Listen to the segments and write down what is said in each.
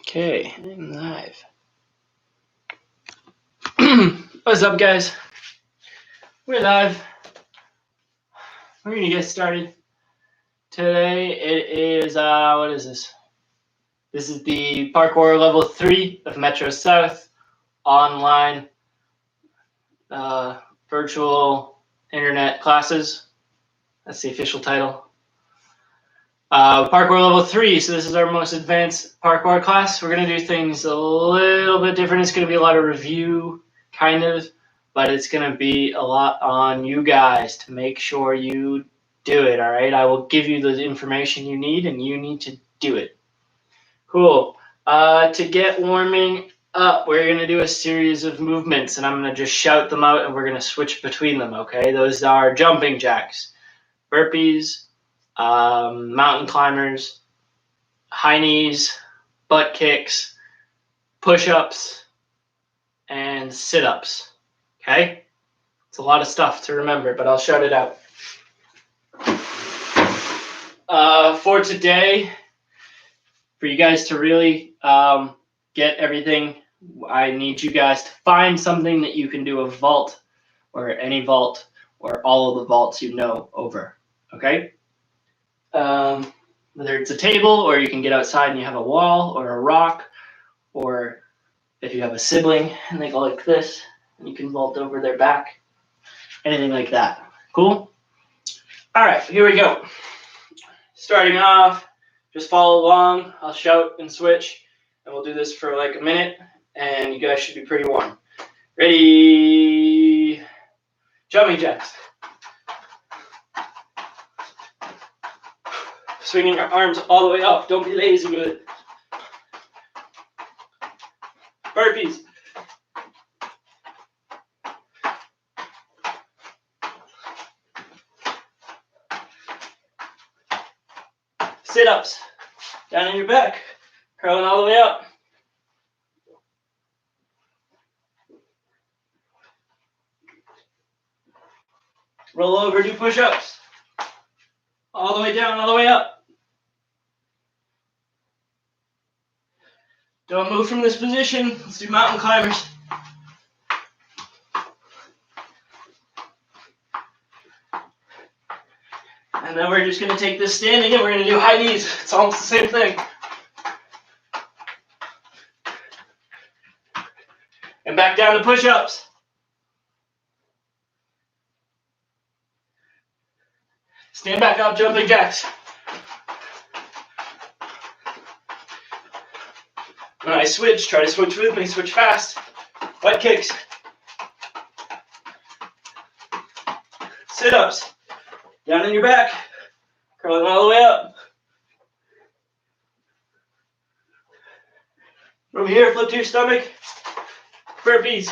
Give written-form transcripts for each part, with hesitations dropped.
Okay, I'm live. What's up, guys? We're live. We're gonna get started. Today it is, what is this? This is the Parkour Level 3 of Metro South online virtual internet classes. That's the official title. Parkour Level 3, so this is our most advanced parkour class. We're gonna do things a little bit different. It's gonna be a lot of review, kind of, but it's going to be a lot on you guys to make sure you do it, all right? I will give you the information you need, and you need to do it. Cool. To get warming up, we're going to do a series of movements, and I'm going to just shout them out, and we're going to switch between them, okay? Those are jumping jacks, burpees, mountain climbers, high knees, butt kicks, push-ups, and sit-ups. Okay? It's a lot of stuff to remember, but I'll shout it out. For today, for you guys to really get everything, I need you guys to find something that you can do a vault, or any vault, or all of the vaults you know over. Okay? Whether it's a table, or you can get outside and you have a wall, or a rock, or if you have a sibling and they go like this, you can vault over their back. Anything like that. Cool? All right, here we go. Starting off, just follow along. I'll shout and switch, and we'll do this for like a minute, and you guys should be pretty warm. Ready? Jumping jacks. Swinging your arms all the way up. Don't be lazy with it. Burpees. Sit-ups, down on your back, curling all the way up. Roll over, do push-ups. All the way down, all the way up. Don't move from this position. Let's do mountain climbers. And then we're just going to take this standing and we're going to do high knees. It's almost the same thing. And back down to push-ups. Stand back up, jumping jacks. When I switch, try to switch with me, switch fast. Butt kicks. Sit-ups. Down on your back. Curling all the way up. From here, flip to your stomach. Burpees.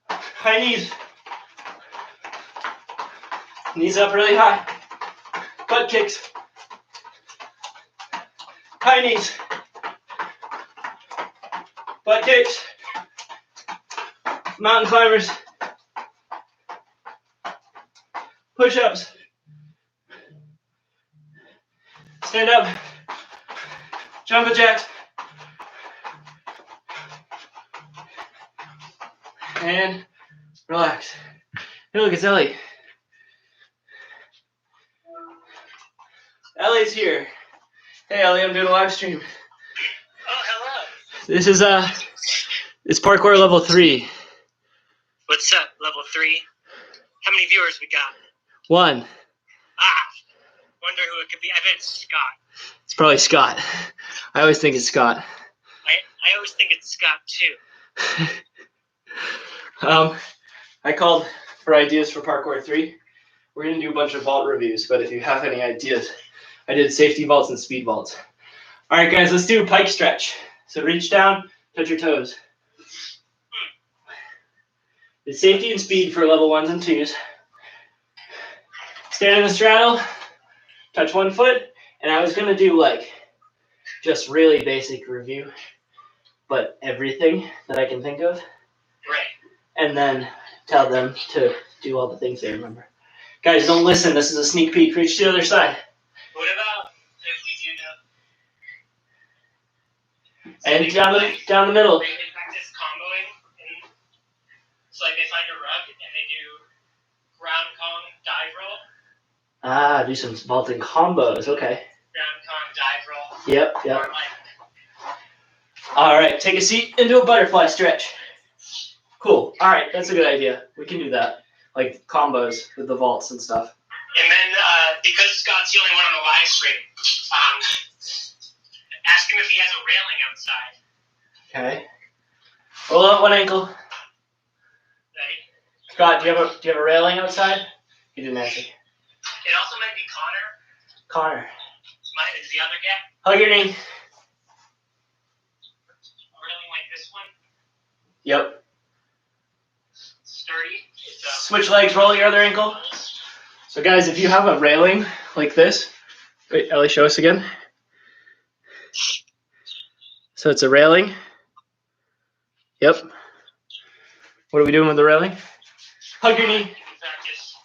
High knees. Knees up really high. Butt kicks. High knees. Butt kicks. Mountain climbers. Push-ups. Stand up. Jumping jacks. And relax. Hey, look, it's Ellie. Ellie's here. Hey, Ellie, I'm doing a live stream. Oh, hello. This is it's Parkour Level 3. What's up, Level 3? How many viewers we got? 1. Wonder who it could be. I bet it's Scott. It's probably Scott. I always think it's Scott. I always think it's Scott, too. I called for ideas for Parkour 3. We're going to do a bunch of vault reviews, but if you have any ideas, I did safety vaults and speed vaults. All right, guys, let's do a pike stretch. So reach down, touch your toes. It's safety and speed for level 1s and 2s. Stand in the straddle, touch one foot, and I was going to do like just really basic review, but everything that I can think of. Right. And then tell them to do all the things they remember. Guys, don't listen. This is a sneak peek. Reach to the other side. What about if we do the... And down the middle. They can practice comboing. So like they find a rug and they do ground Kong dive roll. Ah, do some vaulting combos. Okay. Ground Kong dive roll. Yep. Or like... All right, take a seat and do a butterfly stretch. Cool. All right, that's a good idea. We can do that. Like combos with the vaults and stuff. And then, because Scott's the only one on the live stream, ask him if he has a railing outside. Okay. Roll up one ankle. Ready? Scott, do you have a railing outside? You didn't answer. It also might be Connor. Connor. Is the other guy? Hug your knee. A railing like this one? Yep. Sturdy. Switch legs, roll your other ankle. So guys, if you have a railing like this, wait, Ellie, show us again. So it's a railing. Yep. What are we doing with the railing? Hug your knee. You can practice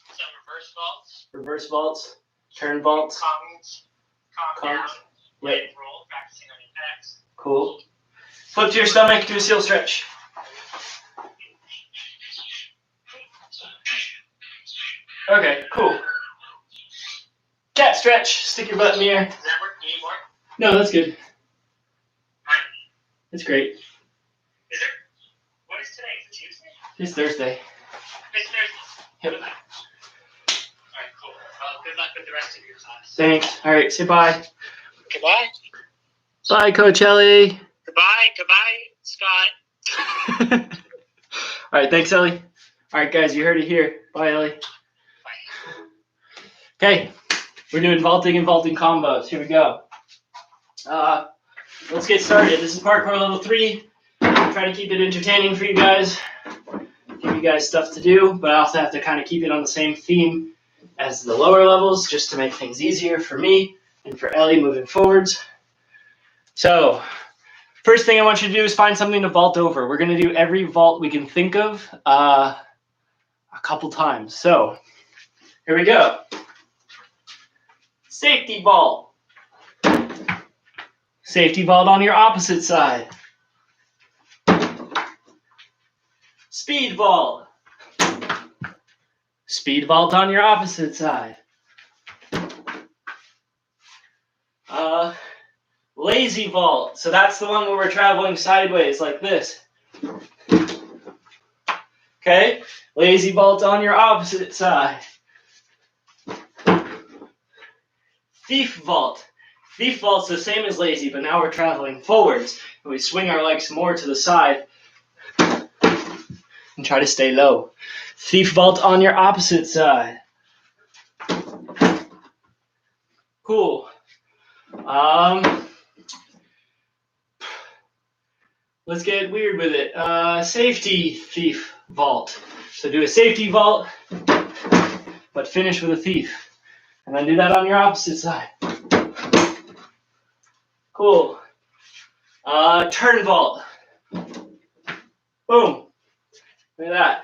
some reverse vaults. Reverse vaults, turn vaults. Calm down. Yep. Leg roll, practicing on impacts. Cool. Flip to your stomach, do a seal stretch. Okay, cool. Cat stretch, stick your butt in the air. Does that work? You need more? No, that's good. Alright. That's great. Is there... What is today? Is it Tuesday? It's Thursday. It's Thursday. Yep. Alright, cool. Well, good luck with the rest of your class. Thanks. All right, say bye. Goodbye. Bye, Coach Ellie. Goodbye, Scott. All right, thanks, Ellie. All right, guys, you heard it here. Bye, Ellie. Okay, we're doing vaulting and vaulting combos. Here we go. Let's get started. This is parkour level 3. Try to keep it entertaining for you guys. Give you guys stuff to do, but I also have to kind of keep it on the same theme as the lower levels, just to make things easier for me and for Ellie moving forwards. So, first thing I want you to do is find something to vault over. We're going to do every vault we can think of a couple times. So, here we go. Safety vault. Safety vault on your opposite side. Speed vault. Speed vault on your opposite side. Lazy vault. So that's the one where we're traveling sideways like this. Okay? Lazy vault on your opposite side. Thief vault. Thief vault's the same as lazy, but now we're traveling forwards. And we swing our legs more to the side and try to stay low. Thief vault on your opposite side. Cool. Let's get weird with it. Safety thief vault. So do a safety vault, but finish with a thief. And then do that on your opposite side. Cool. Turn vault. Boom. Look at that.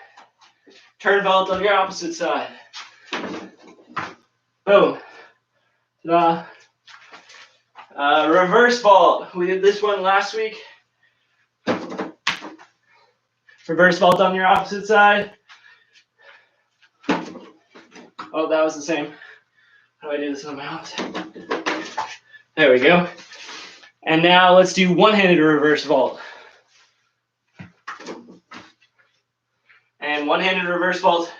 Turn vault on your opposite side. Boom. Ta-da. Reverse vault. We did this one last week. Reverse vault on your opposite side. Oh, that was the same. How do I do this on my opposite? There we go. And now let's do one-handed reverse vault. And one-handed reverse vault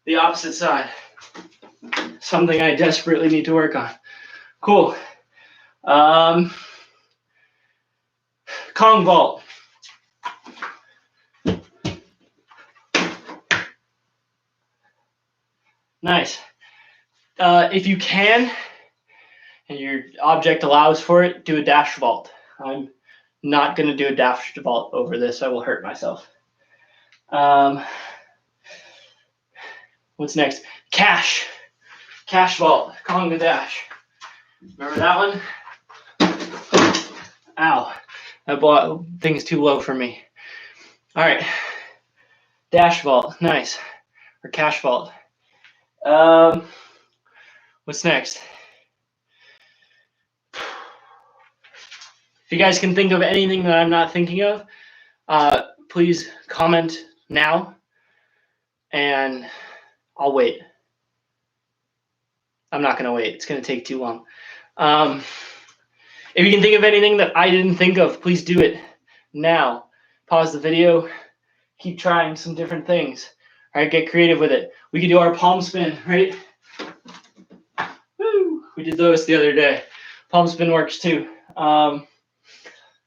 the opposite side. Something I desperately need to work on. Cool. Kong vault. Nice. If you can, and your object allows for it, do a dash vault. I'm not going to do a dash vault over this. I will hurt myself. What's next? Cash. Cash vault. Kong the dash. Remember that one? Ow. That thing's too low for me. All right. Dash vault. Nice. Or cash vault. What's next? If you guys can think of anything that I'm not thinking of, please comment now, and I'll wait. I'm not going to wait. It's going to take too long. If you can think of anything that I didn't think of, please do it now. Pause the video. Keep trying some different things. All right, get creative with it. We could do our palm spin, right? Woo! We did those the other day. Palm spin works too.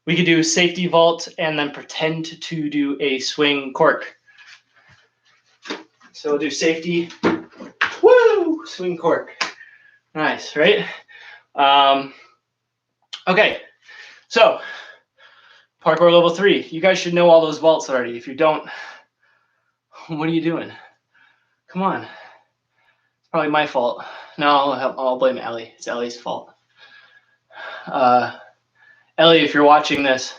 We could do safety vault and then pretend to do a swing cork. So we'll do safety. Woo! Swing cork. Nice, right? Okay, so parkour level 3. You guys should know all those vaults already. If you don't, what are you doing? Come on. It's probably my fault. No, I'll blame Ellie. It's Ellie's fault. Ellie, if you're watching this,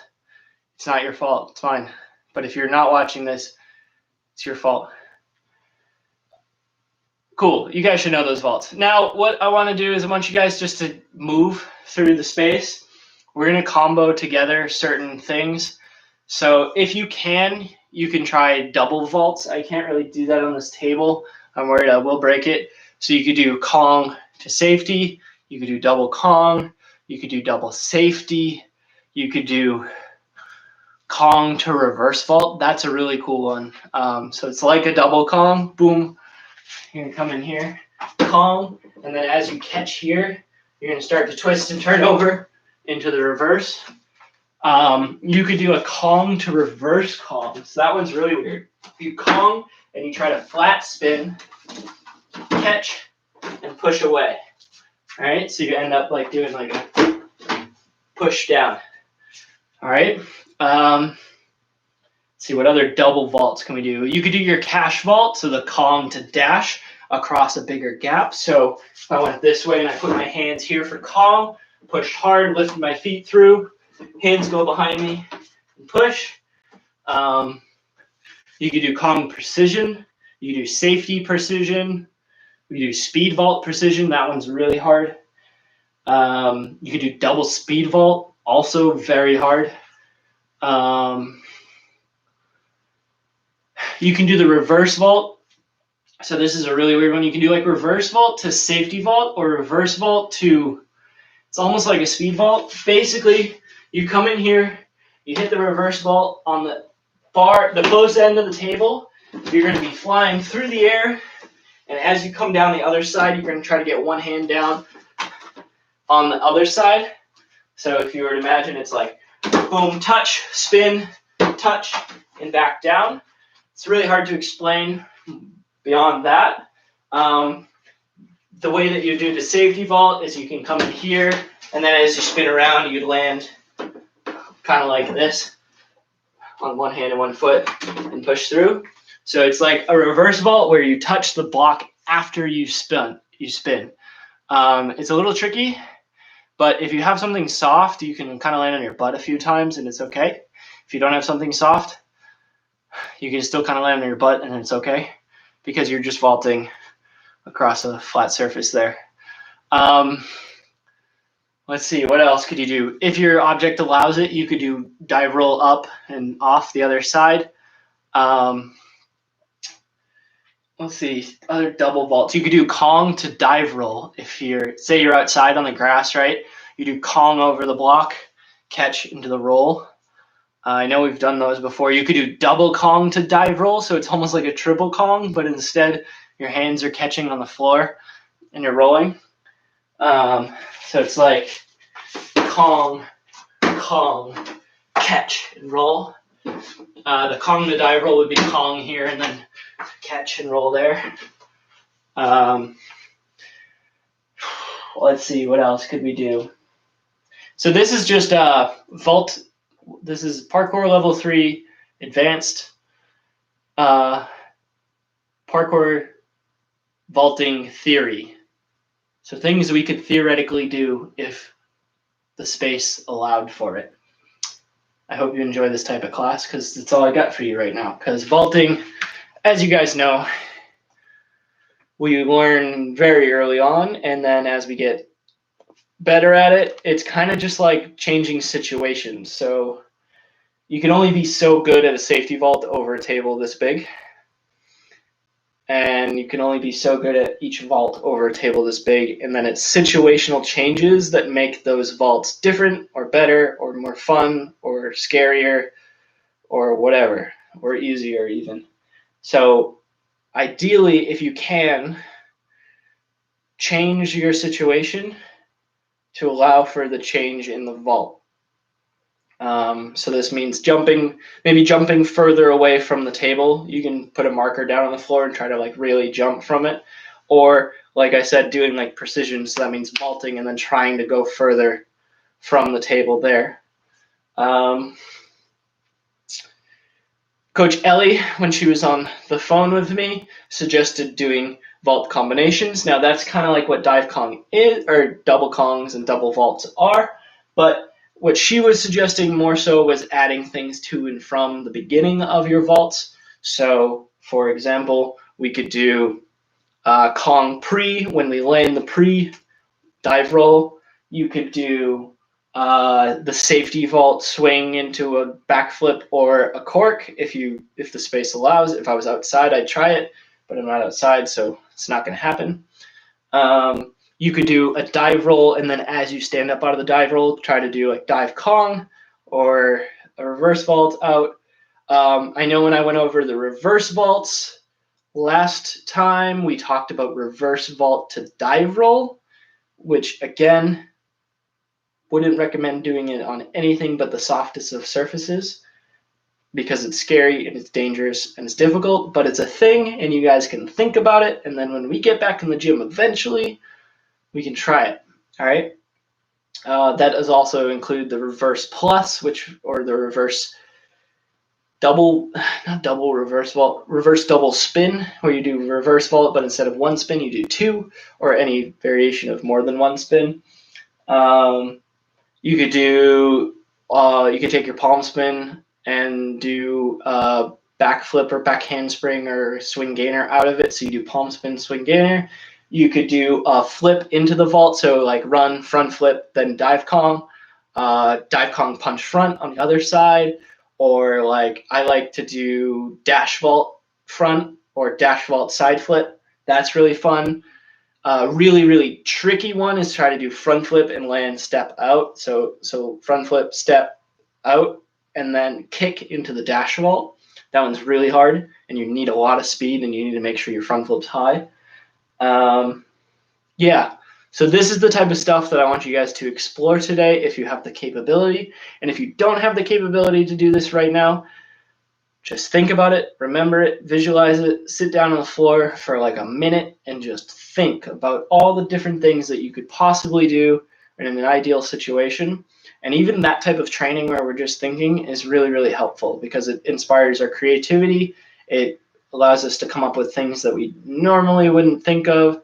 it's not your fault. It's mine. But if you're not watching this, it's your fault. Cool. You guys should know those vaults. Now, what I want to do is I want you guys just to move through the space. We're going to combo together certain things. So if you can try double vaults. I can't really do that on this table. I'm worried I will break it. So you could do Kong to safety. You could do double Kong. You could do double safety. You could do Kong to reverse vault. That's a really cool one. So it's like a double Kong. Boom. You're going to come in here, Kong, and then as you catch here, you're going to start to twist and turn over into the reverse. You could do a Kong to reverse Kong. So that one's really weird. You Kong and you try to flat spin, catch, and push away. All right, so you end up like doing like a push down. All right. Let's see, what other double vaults can we do? You could do your cash vault, so the Kong to dash across a bigger gap. So if I went this way and I put my hands here for Kong, pushed hard, lifted my feet through, hands go behind me, and push. You could do Kong precision. You could do safety precision. We could do speed vault precision. That one's really hard. You could do double speed vault, also very hard. You can do the reverse vault. So this is a really weird one. You can do like reverse vault to safety vault or reverse vault to, it's almost like a speed vault. Basically, you come in here, you hit the reverse vault on the closed end of the table. You're going to be flying through the air. And as you come down the other side, you're going to try to get one hand down on the other side. So if you were to imagine, it's like boom, touch, spin, touch, and back down. It's really hard to explain beyond that. The way that you do the safety vault is you can come in here, and then as you spin around, you'd land kind of like this on one hand and one foot and push through. So it's like a reverse vault where you touch the block after you spin. It's a little tricky, but if you have something soft, you can kind of land on your butt a few times and it's okay. If you don't have something soft, you can still kind of land on your butt and it's okay because you're just vaulting across a flat surface there. Let's see, what else could you do? If your object allows it, you could do dive roll up and off the other side. Let's see, other double vaults. You could do Kong to dive roll. If say you're outside on the grass, right? You do Kong over the block, catch into the roll. I know we've done those before. You could do double Kong to dive roll, so it's almost like a triple Kong, but instead your hands are catching on the floor and you're rolling. So it's like Kong, Kong, catch, and roll. The Kong to dive roll would be Kong here and then catch and roll there. Let's see, what else could we do? So this is just vault. This is Parkour Level 3 Advanced Parkour Vaulting Theory. So things we could theoretically do if the space allowed for it. I hope you enjoy this type of class because that's all I got for you right now. Because vaulting, as you guys know, we learn very early on, and then as we get better at it, it's kind of just like changing situations. So you can only be so good at a safety vault over a table this big. And you can only be so good at each vault over a table this big. And then it's situational changes that make those vaults different or better or more fun or scarier or whatever, or easier even. So ideally, if you can, change your situation to allow for the change in the vault. So this means maybe jumping further away from the table. You can put a marker down on the floor and try to like really jump from it. Or like I said, doing like precision. So that means vaulting and then trying to go further from the table there. Coach Ellie, when she was on the phone with me, suggested doing vault combinations. Now that's kind of like what dive Kong is, or double Kongs and double vaults are, but what she was suggesting more so was adding things to and from the beginning of your vaults. So, for example, we could do Kong pre when we land the pre dive roll. You could do the safety vault swing into a backflip or a cork if the space allows. If I was outside, I'd try it, but I'm not outside, so it's not going to happen. You could do a dive roll, and then as you stand up out of the dive roll, try to do like dive Kong or a reverse vault out. I know when I went over the reverse vaults last time, we talked about reverse vault to dive roll, which again, wouldn't recommend doing it on anything but the softest of surfaces because it's scary and it's dangerous and it's difficult, but it's a thing and you guys can think about it. And then when we get back in the gym eventually, we can try it. All right. That does also include the reverse plus, or the reverse not double reverse vault, reverse double spin, where you do reverse vault, but instead of one spin, you do two, or any variation of more than one spin. You could take your palm spin and do a backflip or back handspring or swing gainer out of it. So you do palm spin, swing gainer. You could do a flip into the vault, so like run, front flip, then dive Kong punch front on the other side, or like I like to do dash vault front or dash vault side flip. That's really fun. Really, really tricky one is try to do front flip and land step out. So front flip, step out, and then kick into the dash vault. That one's really hard, and you need a lot of speed, and you need to make sure your front flip's high. Yeah, so this is the type of stuff that I want you guys to explore today if you have the capability. And if you don't have the capability to do this right now, just think about it, remember it, visualize it, sit down on the floor for like a minute and just think about all the different things that you could possibly do in an ideal situation. And even that type of training where we're just thinking is really, really helpful because it inspires our creativity. It allows us to come up with things that we normally wouldn't think of.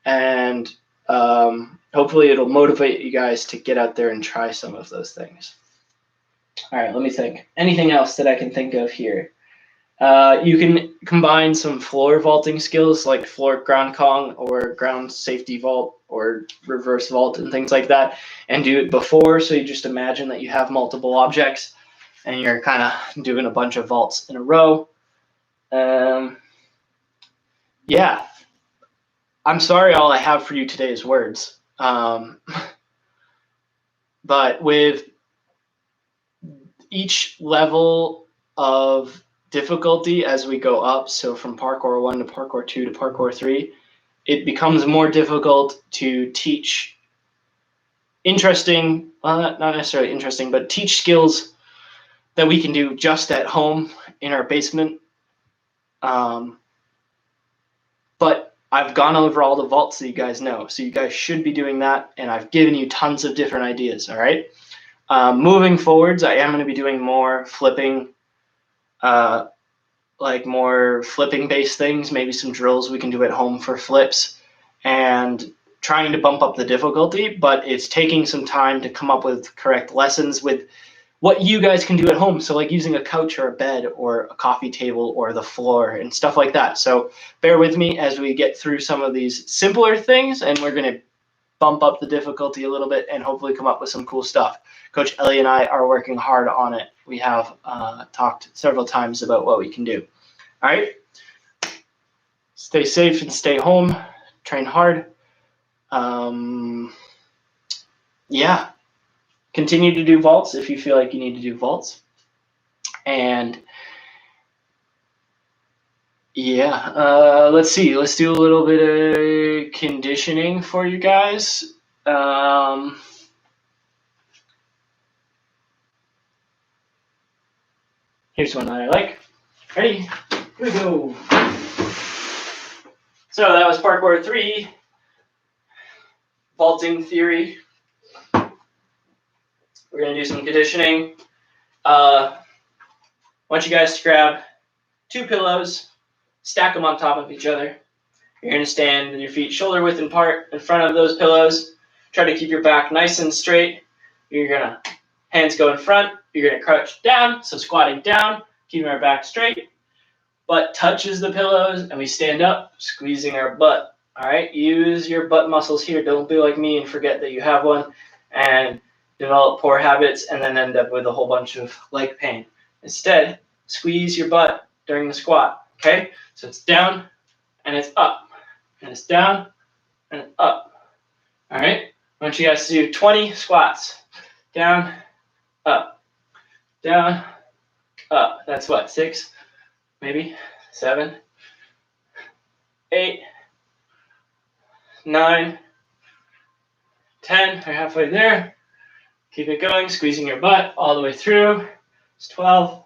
And hopefully it'll motivate you guys to get out there and try some of those things. All right, let me think. Anything else that I can think of here? You can combine some floor vaulting skills like floor ground Kong or ground safety vault or reverse vault and things like that and do it before. So you just imagine that you have multiple objects and you're kind of doing a bunch of vaults in a row. Yeah. I'm sorry all I have for you today is words. But with each level of difficulty as we go up, so from Parkour 1 to Parkour 2 to Parkour 3, it becomes more difficult to teach interesting, well, not necessarily interesting, but teach skills that we can do just at home in our basement. But I've gone over all the vaults that you guys know, so you guys should be doing that, and I've given you tons of different ideas, all right? Moving forwards, I am going to be doing more flipping, like more flipping-based things, maybe some drills we can do at home for flips, and trying to bump up the difficulty, but it's taking some time to come up with correct lessons with what you guys can do at home. So like using a couch or a bed or a coffee table or the floor and stuff like that. So bear with me as we get through some of these simpler things, and we're going to bump up the difficulty a little bit and hopefully come up with some cool stuff. Coach Ellie and I are working hard on it. We have talked several times about what we can do. All right? Stay safe and stay home. Train hard. Yeah. Continue to do vaults if you feel like you need to do vaults. And yeah, let's see. Let's do a little bit of conditioning for you guys. Here's one that I like. Ready? Here we go. So that was Parkour 3, vaulting theory. We're going to do some conditioning. I want you guys to grab 2 pillows, stack them on top of each other. You're going to stand with your feet shoulder width apart in front of those pillows. Try to keep your back nice and straight. You're going to, hands go in front. You're going to crouch down, so squatting down, keeping our back straight. Butt touches the pillows, and we stand up, squeezing our butt. All right? Use your butt muscles here. Don't be like me and forget that you have one and develop poor habits and then end up with a whole bunch of leg pain. Instead, squeeze your butt during the squat. Okay? So it's down, and it's up. And it's down, and it's up. All right? I want you guys to do 20 squats. Down, up, down, up. That's what, 6, maybe 7, 8, 9, 10. We're halfway there. Keep it going, squeezing your butt all the way through. It's 12,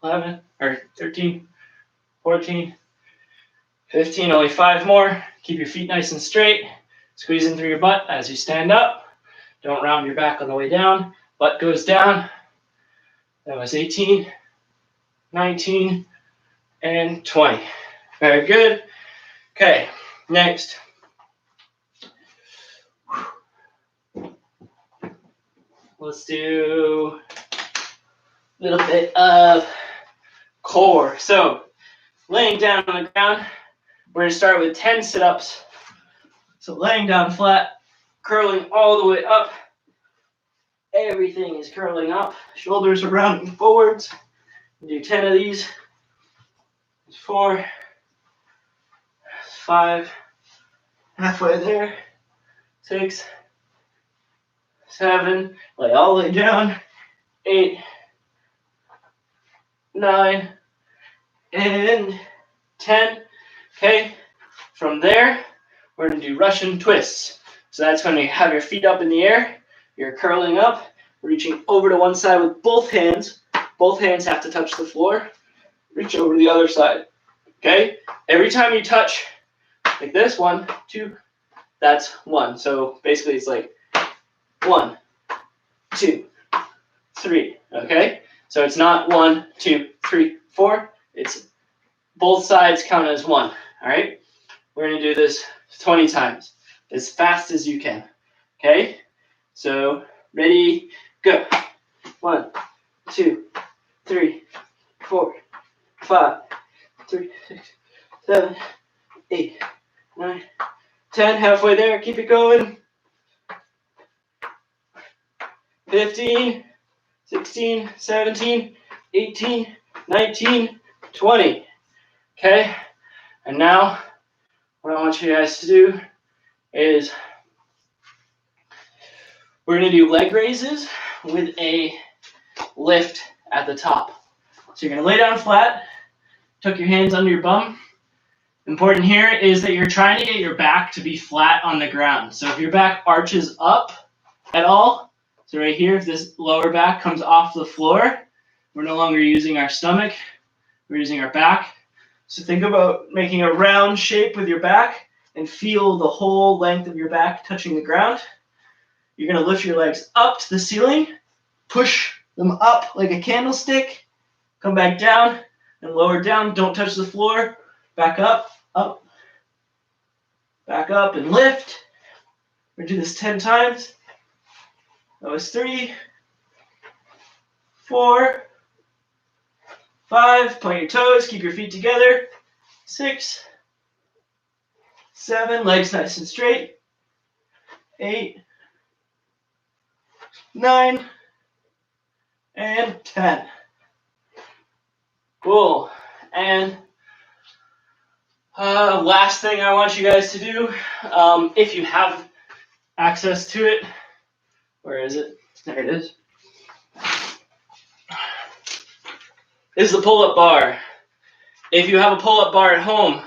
11, or 13, 14, 15. Only 5 more. Keep your feet nice and straight. Squeezing through your butt as you stand up. Don't round your back on the way down. Butt goes down. That was 18, 19, and 20. Very good. Okay, next. Let's do a little bit of core. So, laying down on the ground, we're going to start with 10 sit-ups. So, laying down flat, curling all the way up. Everything is curling up. Shoulders are rounding forwards. Do 10 of these. 4, 5, halfway there. 6, 7, lay all the way down. 8, 9, and 10. Okay, from there, we're going to do Russian twists. So that's when you have your feet up in the air. You're curling up, reaching over to one side with both hands. Both hands have to touch the floor. Reach over to the other side. Okay? Every time you touch, like this, 1, 2, that's 1. So basically it's like 1, 2, 3. Okay? So it's not 1, 2, 3, 4. It's both sides count as 1. All right? We're going to do this 20 times, as fast as you can. Okay? So, ready, go. 1, 2, 3, 4, 5, 3, 6, 7, 8, 9, 10. Halfway there. Keep it going. 15, 16, 17, 18, 19, 20. Okay? And now, what I want you guys to do is we're going to do leg raises with a lift at the top. So you're going to lay down flat, tuck your hands under your bum. Important here is that you're trying to get your back to be flat on the ground. So if your back arches up at all, so right here, if this lower back comes off the floor, we're no longer using our stomach, we're using our back. So think about making a round shape with your back and feel the whole length of your back touching the ground. You're going to lift your legs up to the ceiling, push them up like a candlestick, come back down and lower down. Don't touch the floor. Back up, back up and lift. We're going to do this 10 times. That was 3, 4, 5. Point your toes, keep your feet together. 6, 7, legs nice and straight. 8, 9, and 10. Cool. And last thing I want you guys to do, if you have access to it, where is it? There it is. Is the pull-up bar. If you have a pull-up bar at home,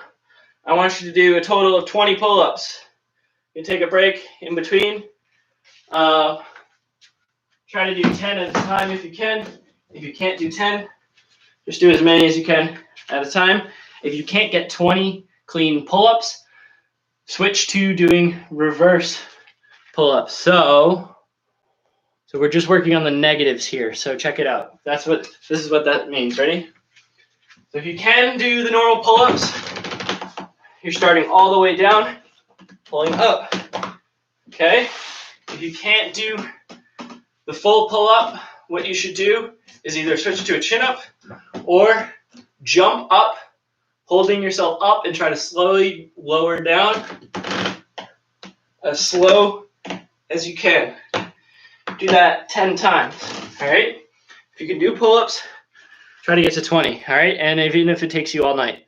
I want you to do a total of 20 pull-ups. You take a break in between. Try to do 10 at a time if you can. If you can't do 10, just do as many as you can at a time. If you can't get 20 clean pull-ups, switch to doing reverse pull-ups. So we're just working on the negatives here. So check it out. This is what that means. Ready? So if you can do the normal pull-ups, you're starting all the way down, pulling up. Okay? If you can't do the full pull-up, what you should do is either switch to a chin-up or jump up, holding yourself up and try to slowly lower down as slow as you can. Do that 10 times, all right? If you can do pull-ups, try to get to 20, all right? And even if it takes you all night,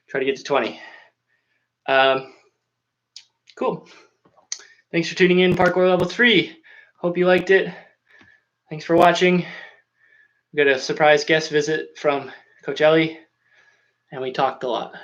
try to get to 20. Cool. Thanks for tuning in, Parkour Level 3. Hope you liked it. Thanks for watching. We got a surprise guest visit from Coach Ellie, and we talked a lot.